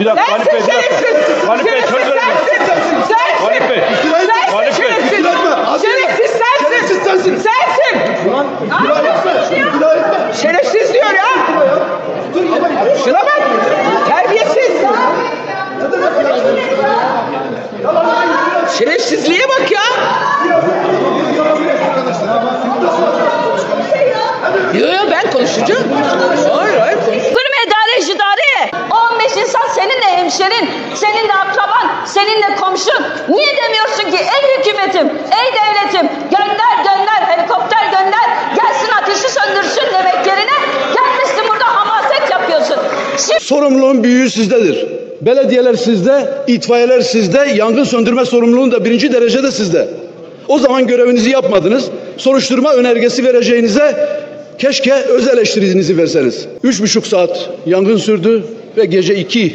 Bir dakika Galip Bey, bir dakika. Galip Bey söz verin. Galip Bey. Galip Bey. Şerefsiz sensin. Sensin. Şerefsiz diyor ya. Şuna bak. Terbiyesiz. Şerefsizliğe bak ya. Yok ben konuşacağım. Hayır konuşacağım. Kurma idare. 15 insan seninle hemşerin, seninle akraban, seninle komşun. Niye demiyorsun ki ey hükümetim, ey devletim gönder helikopter gönder gelsin ateşi söndürsün demek yerine gelmişsin burada hamaset yapıyorsun. Sorumluluğun büyüğü sizdedir. Belediyeler sizde, itfaiyeler sizde, yangın söndürme sorumluluğu da 1. derecede sizde. O zaman görevinizi yapmadınız. Soruşturma önergesi vereceğinize keşke öz eleştirinizi verseniz. 3,5 saat yangın sürdü ve gece 2